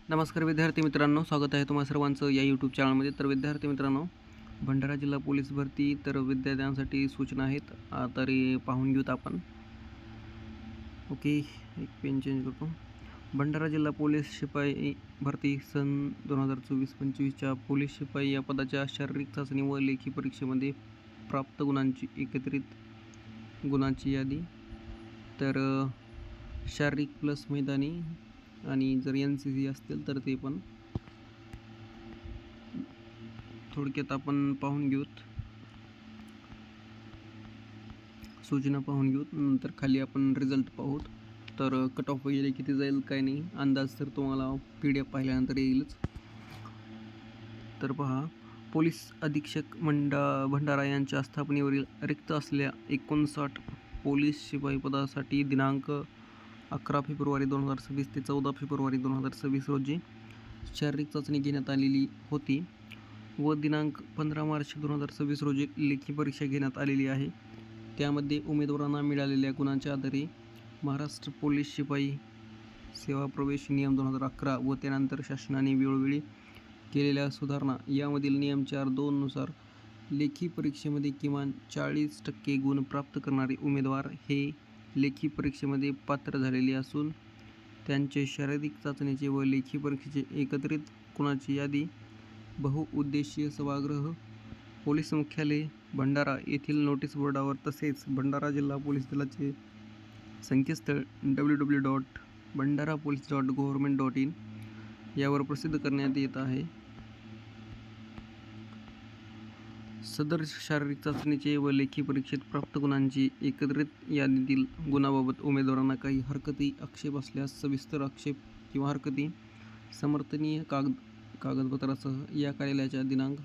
नमस्कार विद्यार्थी मित्रांनो, स्वागत आहे तुम्हा सर्वांचं या यूट्यूब चॅनलमध्ये. तर विद्यार्थी मित्रांनो, भंडारा जिल्हा पोलीस भरती तर विद्यार्थ्यांसाठी सूचना आहेत. तरी पाहून घेऊत आपण. ओके, एक पेन चेंज करतो. भंडारा जिल्हा पोलीस शिपाई भरती सन 2024-25च्या पोलीस शिपाई या पदाच्या शारीरिक चाचणी व लेखी परीक्षेमध्ये प्राप्त गुणांची एकत्रित गुणांची यादी. तर शारीरिक प्लस मैदानी आणि जर NCC असतील तर ते पण थोडक्यात आपण पाहून घेऊत. सूचना पाहून घेऊत, नंतर खाली आपण रिझल्ट पाहूत. तर कट ऑफ वगैरे किती जाईल काय नाही अंदाज तर तुम्हाला PDF पाहिल्यानंतर येईलच. तर पहा, पोलीस अधीक्षक भंडारा यांच्या स्थापनेवरील रिक्त असलेल्या 59 पोलीस शिपाई पदासाठी दिनांक 11 फेब्रुवारी 2026 ते 14 फेब्रुवारी 2026 रोजी शारीरिक चाचणी घेण्यात आलेली होती व दिनांक 15 मार्च 2026 रोजी लेखी परीक्षा घेण्यात आलेली आहे. त्यामध्ये उमेदवारांना मिळालेल्या गुणांच्या आधारे महाराष्ट्र पोलीस शिपाई सेवा प्रवेश नियम 2011 व त्यानंतर शासनाने वेळोवेळी केलेल्या सुधारणा यामधील नियम 4(2) नुसार लेखी परीक्षेमध्ये किमान 40% गुण प्राप्त करणारे उमेदवार हे लेखी परीक्षेमध्ये पात्र झालेले असून त्यांचे शारीरिक चाचणीचे व लेखी परीक्षेचे एकत्रित गुणांची यादी बहुउद्देशीय सभागृह, पोलीस मुख्यालय, भंडारा येथील नोटीस बोर्डावर तसेच भंडारा जिल्हा पोलीस दलाचे संकेतस्थळ www.bandarapolice.government.in यावर प्रसिद्ध करण्यात येत आहे. सदर शारीरिक चाचणीचे व लेखी परीक्षेत प्राप्त गुणांची एकत्रित यादीतील गुणाबाबत उमेदवारांना काही हरकती, आक्षेप असल्यास सविस्तर आक्षेप किंवा हरकती समर्थनीय कागदपत्रासह या कार्यालयाच्या दिनांक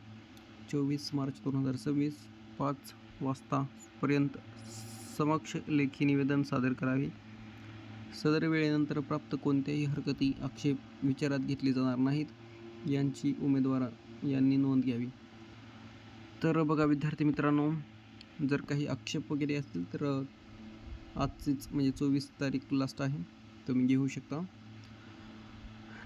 24 मार्च 2026 5 वाजतापर्यंत समक्ष लेखी निवेदन सादर करावे. सदर वेळेनंतर प्राप्त कोणत्याही हरकती, आक्षेप विचारात घेतले जाणार नाहीत यांची उमेदवार यांनी नोंद घ्यावी. तर बघा विद्यार्थी मित्रांनो, जर काही आक्षेप वगैरे असतील तर आजचीच म्हणजे 24 तारीख लास्ट आहे, तुम्ही घेऊ शकता.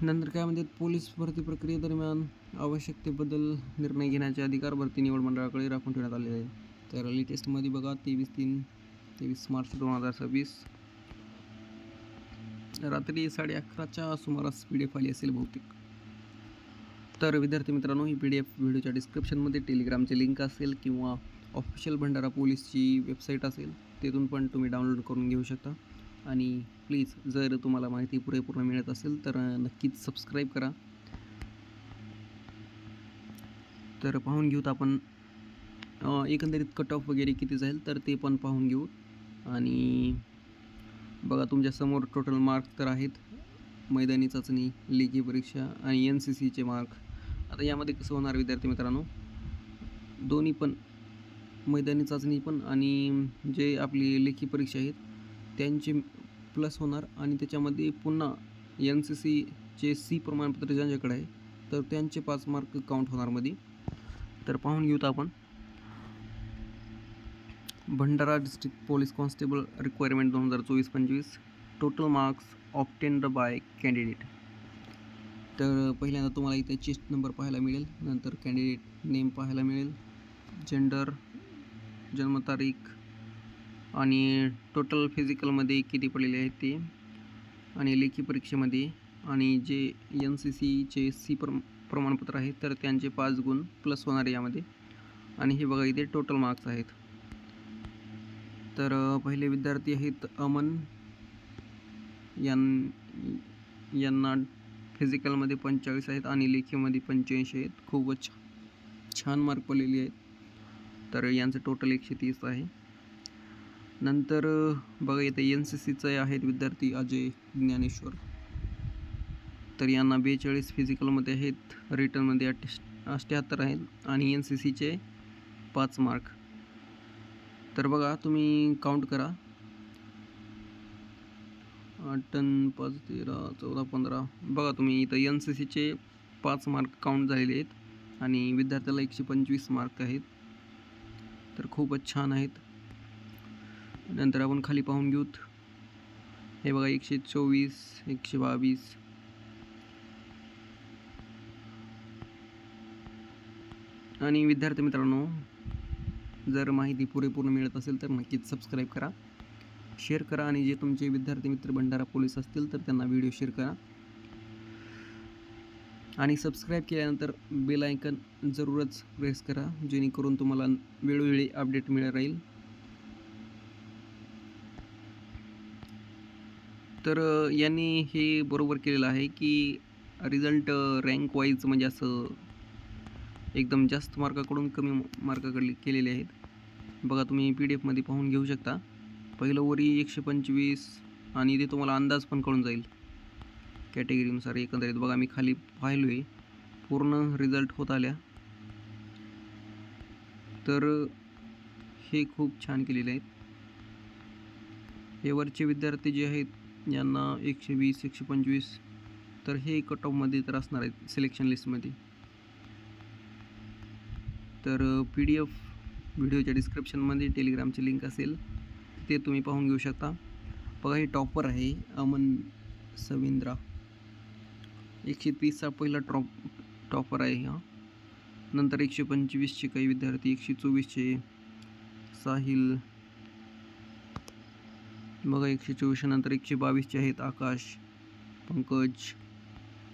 नंतर काय म्हणतात, पोलीस भरती प्रक्रियेदरम्यान आवश्यकतेबद्दल निर्णय घेण्याचे अधिकार भरती निवड मंडळाकडे राखून ठेवण्यात आलेले आहे. तर लेटेस्टमध्ये बघा 23 मार्च 2026 रात्री 11:30च्या सुमारास PDF आली असेल बहुतेक. तर विद्यार्थी मित्रांनो, ही PDF व्हिडिओच्या डिस्क्रिप्शनमध्ये टेलिग्रामचे लिंक असेल किंवा ऑफिशियल भंडारा पोलीसची वेबसाईट असेल, तिथून पण तुम्ही डाउनलोड करून घेऊ शकता. आणि प्लीज जर तुम्हाला माहिती पुरेपूर्ण मिळत असेल तर नक्कीच सबस्क्राईब करा. तर पाहून घेऊत आपण एकंदरीत कट ऑफ वगैरे किती जाईल तर ते पण पाहून घेऊ. आणि बघा तुमच्यासमोर टोटल मार्क तर आहेत, मैदानी चाचणी, लेखी परीक्षा आणि NCCचे मार्क. आता यामध्ये कसं होणार विद्यार्थी मित्रांनो, दोन्ही पण मैदानी चाचणी पण आणि जे आपली लेखी परीक्षा आहेत त्यांचे प्लस होणार आणि त्याच्यामध्ये पुन्हा NCCचे C प्रमाणपत्र ज्यांच्याकडे आहे तर त्यांचे 5 मार्क काउंट होणार मध्ये. तर पाहून घेऊत आपण. Bhandara district police constable requirement 2024-25 total marks obtained by candidate. तर पहिल्यांदा तुम्हाला इथे चेस्ट नंबर पाहायला मिळेल, नंतर कॅन्डिडेट नेम पाहायला मिळेल, जेंडर, जन्मतारीख आणि टोटल फिजिकलमध्ये किती पडलेले आहेत ते, आणि लेखी परीक्षेमध्ये आणि जे NCCचे C प्रमाणपत्र आहे तर त्यांचे 5 गुण प्लस होणार यामध्ये. आणि हे बघा इथे टोटल मार्क्स आहेत. तर पहिले विद्यार्थी आहेत अमन, यांना फिजिकलमध्ये 45 आहेत आणि लेखीमध्ये 85 आहेत. खूपच छान मार्क पडलेले आहेत. तर यांचं टोटल 130 आहे. नंतर बघा इथे NCCचे आहेत विद्यार्थी अजय ज्ञानेश्वर, तर यांना 42 फिजिकलमध्ये आहेत, रिटर्नमध्ये 78 आहेत आणि NCCचे 5 मार्क. तर बघा तुम्ही काउंट करा, 8 आणि 5 13 14 15. बघा तुम्ही इथं NCCचे 5 मार्क काउंट झालेले आहेत आणि विद्यार्थ्याला 125 मार्क आहेत. तर खूपच छान आहेत. नंतर आपण खाली पाहून घेऊत. हे बघा 124, 122, आणि विद्यार्थी मित्रांनो, जर माहिती पुरेपूर्ण मिळत असेल तर नक्कीच सबस्क्राईब करा, शेअर करा आणि जे तुमचे विद्यार्थी मित्र भंडारा पोलीस असतील तर त्यांना व्हिडिओ शेअर करा आणि सबस्क्राईब केल्यानंतर बेल आयकन जरूरच प्रेस करा, जेणेकरून तुम्हाला वेळोवेळी अपडेट मिळत राहील. तर यांनी हे बरोबर केलेलं आहे की रिझल्ट रँक वाईज म्हणजे असं एकदम जास्त मार्काकडून कमी मार्काकडे केलेले आहेत. बघा तुम्ही PDF मध्ये पाहून घेऊ शकता. पहिलं वरी 125 आणि इथे तुम्हाला अंदाज पण कळून जाईल कॅटेगरीनुसार. एकंदरीत बघा मी खाली पाहिलो आहे, पूर्ण रिझल्ट होत आल्या. तर हे खूप छान केलेले आहेत. हे वरचे विद्यार्थी जे आहेत यांना 120 125 तर हे कट ऑफमध्ये तर असणार आहेत सिलेक्शन लिस्टमध्ये. तर PDF व्हिडिओच्या डिस्क्रिप्शनमध्ये टेलिग्रामची लिंक असेल, ते तुम्ही पाहून घेऊ शकता. बघा हे टॉपर आहे अमन सविंद्रा, 130चा पहिला टॉपर आहे हा. नंतर 125चे काही विद्यार्थी, 124चे साहिल, बघा 124 नंतर 122चे आहेत आकाश, पंकज,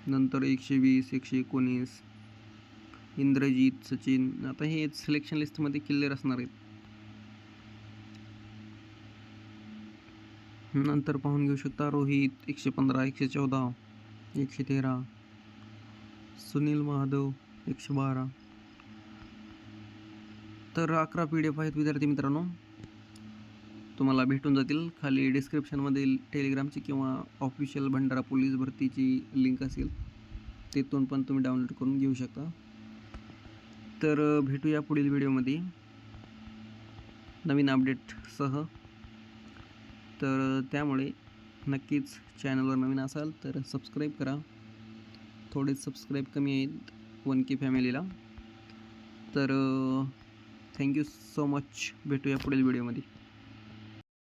नंतर 120 119 इंद्रजीत, सचिन. आता हे सिलेक्शन लिस्टमध्ये क्लिअर असणार आहेत. नंतर पाहून घेऊ शकता रोहित 115 114 113, सुनील महादेव 112. तर 11 PDF आहेत विद्यार्थी मित्रांनो, तुम्हाला भेटून जातील. खाली डिस्क्रिप्शनमध्ये टेलिग्रामची किंवा ऑफिशियल भंडारा पोलीस भरतीची लिंक असेल, तिथून पण तुम्ही डाउनलोड करून घेऊ शकता. तर भेटूया पुढील व्हिडिओमध्ये नवीन अपडेटसह. तर त्यामुळे नक्कीच चॅनलवर नवीन असाल तर सबस्क्राईब करा. थोडे सबस्क्राईब कमी आहेत 1K फॅमिलीला. तर थँक्यू सो मच. भेटूया पुढील व्हिडिओमध्ये.